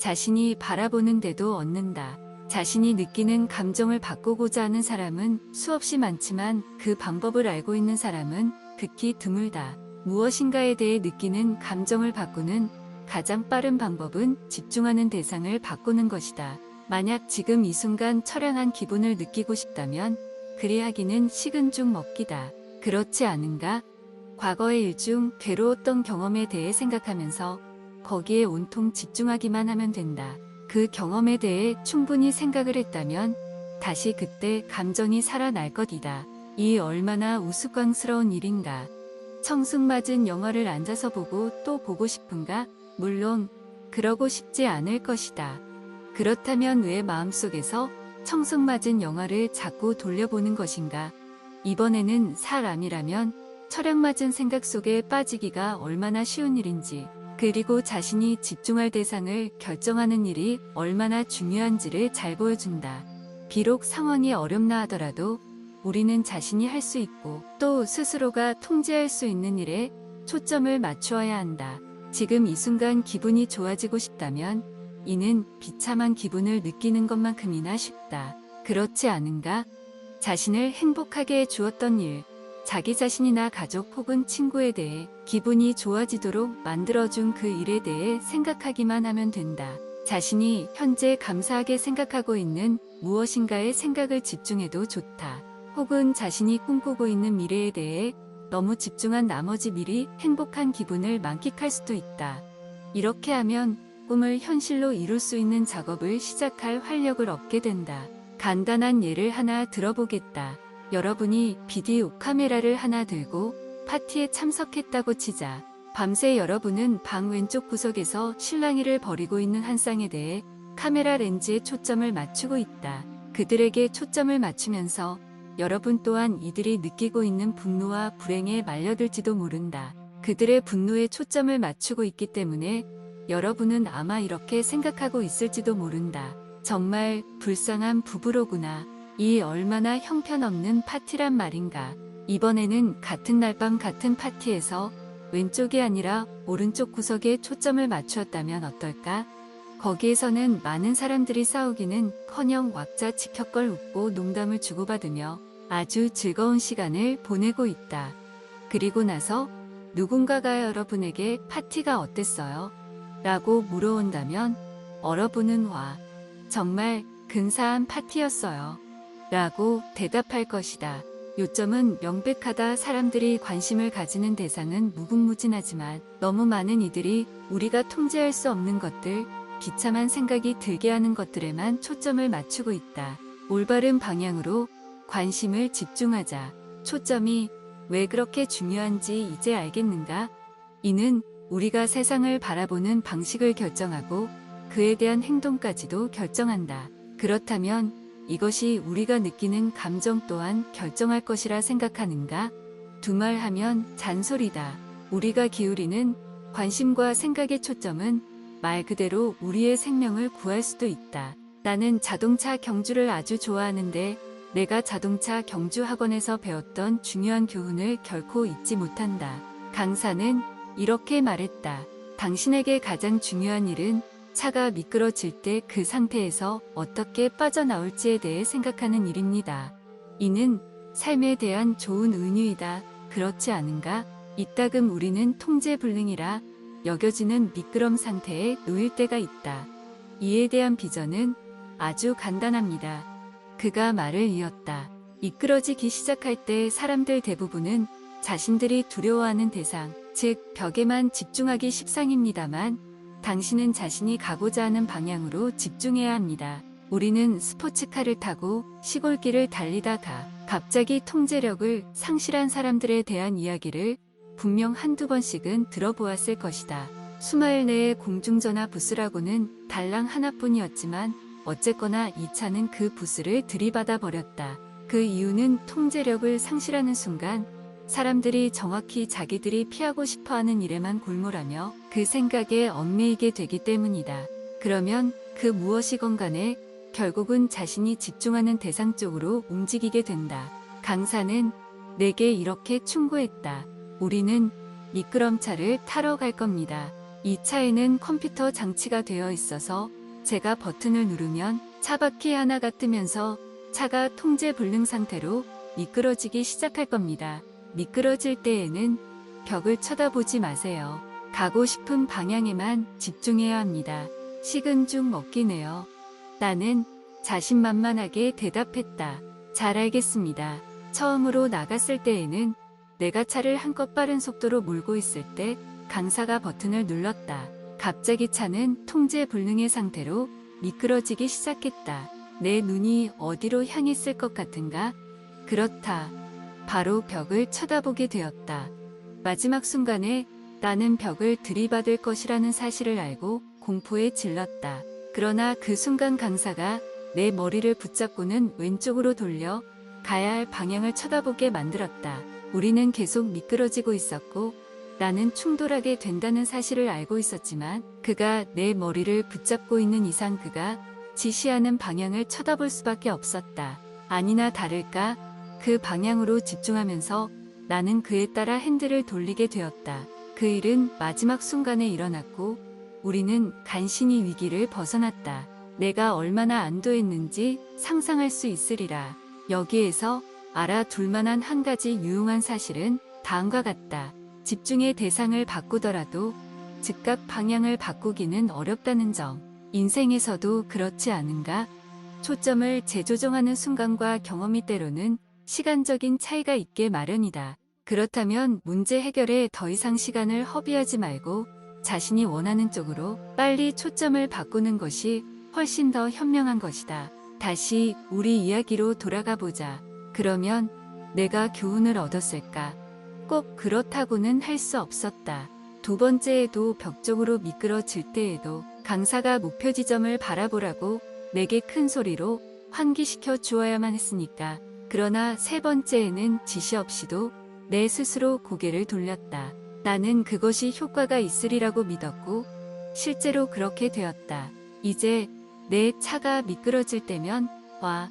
자신이 바라보는데도 얻는다. 자신이 느끼는 감정을 바꾸고자 하는 사람은 수없이 많지만 그 방법을 알고 있는 사람은 극히 드물다. 무엇인가에 대해 느끼는 감정을 바꾸는 가장 빠른 방법은 집중하는 대상을 바꾸는 것이다. 만약 지금 이 순간 처량한 기분을 느끼고 싶다면 그리하기는 식은 죽 먹기다. 그렇지 않은가? 과거의 일 중 괴로웠던 경험에 대해 생각하면서 거기에 온통 집중하기만 하면 된다. 그 경험에 대해 충분히 생각을 했다면 다시 그때 감정이 살아날 것이다. 이 얼마나 우스꽝스러운 일인가. 청승맞은 영화를 앉아서 보고 또 보고 싶은가? 물론 그러고 싶지 않을 것이다. 그렇다면 왜 마음속에서 청승맞은 영화를 자꾸 돌려보는 것인가? 이번에는 사람이라면 철학맞은 생각 속에 빠지기가 얼마나 쉬운 일인지, 그리고 자신이 집중할 대상을 결정하는 일이 얼마나 중요한지를 잘 보여준다. 비록 상황이 어렵나 하더라도 우리는 자신이 할 수 있고 또 스스로가 통제할 수 있는 일에 초점을 맞추어야 한다. 지금 이 순간 기분이 좋아지고 싶다면 이는 비참한 기분을 느끼는 것만큼이나 쉽다. 그렇지 않은가? 자신을 행복하게 해 주었던 일, 자기 자신이나 가족 혹은 친구에 대해 기분이 좋아지도록 만들어준 그 일에 대해 생각하기만 하면 된다. 자신이 현재 감사하게 생각하고 있는 무엇인가에 생각을 집중해도 좋다. 혹은 자신이 꿈꾸고 있는 미래에 대해 너무 집중한 나머지 미리 행복한 기분을 만끽할 수도 있다. 이렇게 하면 꿈을 현실로 이룰 수 있는 작업을 시작할 활력을 얻게 된다. 간단한 예를 하나 들어보겠다. 여러분이 비디오 카메라를 하나 들고 파티에 참석했다고 치자. 밤새 여러분은 방 왼쪽 구석에서 실랑이를 벌이고 있는 한 쌍에 대해 카메라 렌즈에 초점을 맞추고 있다. 그들에게 초점을 맞추면서 여러분 또한 이들이 느끼고 있는 분노와 불행에 말려들지도 모른다. 그들의 분노에 초점을 맞추고 있기 때문에 여러분은 아마 이렇게 생각하고 있을지도 모른다. 정말 불쌍한 부부로구나. 이 얼마나 형편없는 파티란 말인가. 이번에는 같은 날 밤 같은 파티에서 왼쪽이 아니라 오른쪽 구석에 초점을 맞추었다면 어떨까? 거기에서는 많은 사람들이 싸우기는커녕 왁자지껄 웃고 농담을 주고받으며 아주 즐거운 시간을 보내고 있다. 그리고 나서 누군가가 여러분에게 파티가 어땠어요? 라고 물어온다면 여러분은 와, 정말 근사한 파티였어요. 라고 대답할 것이다. 요점은 명백하다. 사람들이 관심을 가지는 대상은 무궁무진하지만 너무 많은 이들이 우리가 통제할 수 없는 것들, 비참한 생각이 들게 하는 것들에만 초점을 맞추고 있다. 올바른 방향으로 관심을 집중하자. 초점이 왜 그렇게 중요한지 이제 알겠는가? 이는 우리가 세상을 바라보는 방식을 결정하고 그에 대한 행동까지도 결정한다. 그렇다면 이것이 우리가 느끼는 감정 또한 결정할 것이라 생각하는가? 두말하면 잔소리다. 우리가 기울이는 관심과 생각의 초점은 말 그대로 우리의 생명을 구할 수도 있다. 나는 자동차 경주를 아주 좋아하는데 내가 자동차 경주 학원에서 배웠던 중요한 교훈을 결코 잊지 못한다. 강사는 이렇게 말했다. 당신에게 가장 중요한 일은 차가 미끄러질 때 그 상태에서 어떻게 빠져나올지에 대해 생각하는 일입니다. 이는 삶에 대한 좋은 은유이다. 그렇지 않은가? 이따금 우리는 통제불능이라 여겨지는 미끄럼 상태에 놓일 때가 있다. 이에 대한 비전은 아주 간단합니다. 그가 말을 이었다. 미끄러지기 시작할 때 사람들 대부분은 자신들이 두려워하는 대상, 즉 벽에만 집중하기 십상입니다만 당신은 자신이 가고자 하는 방향으로 집중해야 합니다. 우리는 스포츠카를 타고 시골길을 달리다가 갑자기 통제력을 상실한 사람들에 대한 이야기를 분명 한두 번씩은 들어보았을 것이다. 수마일 내의 공중전화 부스라고는 달랑 하나뿐이었지만 어쨌거나 이 차는 그 부스를 들이받아 버렸다. 그 이유는 통제력을 상실하는 순간 사람들이 정확히 자기들이 피하고 싶어하는 일에만 골몰하며 그 생각에 얽매이게 되기 때문이다. 그러면 그 무엇이건 간에 결국은 자신이 집중하는 대상 쪽으로 움직이게 된다. 강사는 내게 이렇게 충고했다. 우리는 미끄럼차를 타러 갈 겁니다. 이 차에는 컴퓨터 장치가 되어 있어서 제가 버튼을 누르면 차바퀴 하나가 뜨면서 차가 통제 불능 상태로 미끄러지기 시작할 겁니다. 미끄러질 때에는 벽을 쳐다보지 마세요. 가고 싶은 방향에만 집중해야 합니다. 식은 죽 먹기네요. 나는 자신만만하게 대답했다. 잘 알겠습니다. 처음으로 나갔을 때에는 내가 차를 한껏 빠른 속도로 몰고 있을 때 강사가 버튼을 눌렀다. 갑자기 차는 통제 불능의 상태로 미끄러지기 시작했다. 내 눈이 어디로 향했을 것 같은가? 그렇다. 바로 벽을 쳐다보게 되었다. 마지막 순간에 나는 벽을 들이받을 것이라는 사실을 알고 공포에 질렀다. 그러나 그 순간 강사가 내 머리를 붙잡고는 왼쪽으로 돌려 가야 할 방향을 쳐다보게 만들었다. 우리는 계속 미끄러지고 있었고 나는 충돌하게 된다는 사실을 알고 있었지만 그가 내 머리를 붙잡고 있는 이상 그가 지시하는 방향을 쳐다볼 수밖에 없었다. 아니나 다를까 그 방향으로 집중하면서 나는 그에 따라 핸들을 돌리게 되었다. 그 일은 마지막 순간에 일어났고 우리는 간신히 위기를 벗어났다. 내가 얼마나 안도했는지 상상할 수 있으리라. 여기에서 알아둘 만한 한 가지 유용한 사실은 다음과 같다. 집중의 대상을 바꾸더라도 즉각 방향을 바꾸기는 어렵다는 점. 인생에서도 그렇지 않은가? 초점을 재조정하는 순간과 경험이 때로는 시간적인 차이가 있게 마련이다. 그렇다면 문제 해결에 더 이상 시간을 허비하지 말고 자신이 원하는 쪽으로 빨리 초점을 바꾸는 것이 훨씬 더 현명한 것이다. 다시 우리 이야기로 돌아가 보자. 그러면 내가 교훈을 얻었을까? 꼭 그렇다고는 할 수 없었다. 두 번째에도 벽 쪽으로 미끄러질 때에도 강사가 목표 지점을 바라보라고 내게 큰 소리로 환기시켜 주어야만 했으니까. 그러나 세 번째에는 지시 없이도 내 스스로 고개를 돌렸다. 나는 그것이 효과가 있으리라고 믿었고 실제로 그렇게 되었다. 이제 내 차가 미끄러질 때면 와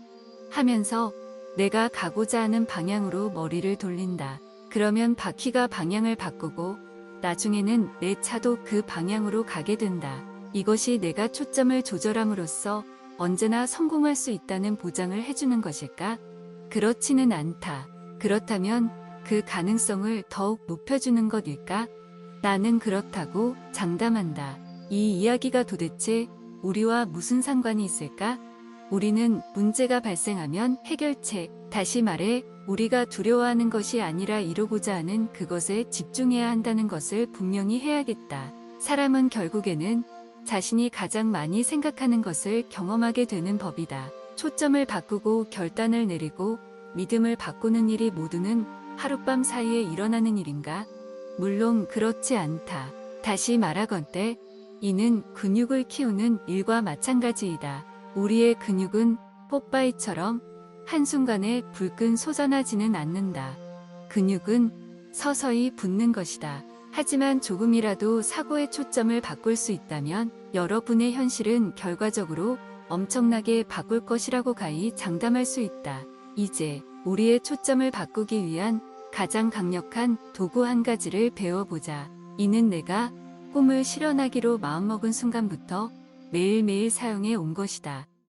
하면서 내가 가고자 하는 방향으로 머리를 돌린다. 그러면 바퀴가 방향을 바꾸고 나중에는 내 차도 그 방향으로 가게 된다. 이것이 내가 초점을 조절함으로써 언제나 성공할 수 있다는 보장을 해주는 것일까? 그렇지는 않다. 그렇다면 그 가능성을 더욱 높여주는 것일까? 나는 그렇다고 장담한다. 이 이야기가 도대체 우리와 무슨 상관이 있을까? 우리는 문제가 발생하면 해결책, 다시 말해 우리가 두려워하는 것이 아니라 이루고자 하는 그것에 집중해야 한다는 것을 분명히 해야겠다. 사람은 결국에는 자신이 가장 많이 생각하는 것을 경험하게 되는 법이다. 초점을 바꾸고 결단을 내리고 믿음을 바꾸는 일이 모두는 하룻밤 사이에 일어나는 일인가? 물론 그렇지 않다. 다시 말하건대 이는 근육을 키우는 일과 마찬가지이다. 우리의 근육은 뽀빠이처럼 한순간에 불끈 솟아나지는 않는다. 근육은 서서히 붙는 것이다. 하지만 조금이라도 사고의 초점을 바꿀 수 있다면 여러분의 현실은 결과적으로 엄청나게 바꿀 것이라고 가히 장담할 수 있다. 이제 우리의 초점을 바꾸기 위한 가장 강력한 도구 한 가지를 배워보자. 이는 내가 꿈을 실현하기로 마음먹은 순간부터 매일매일 사용해 온 것이다.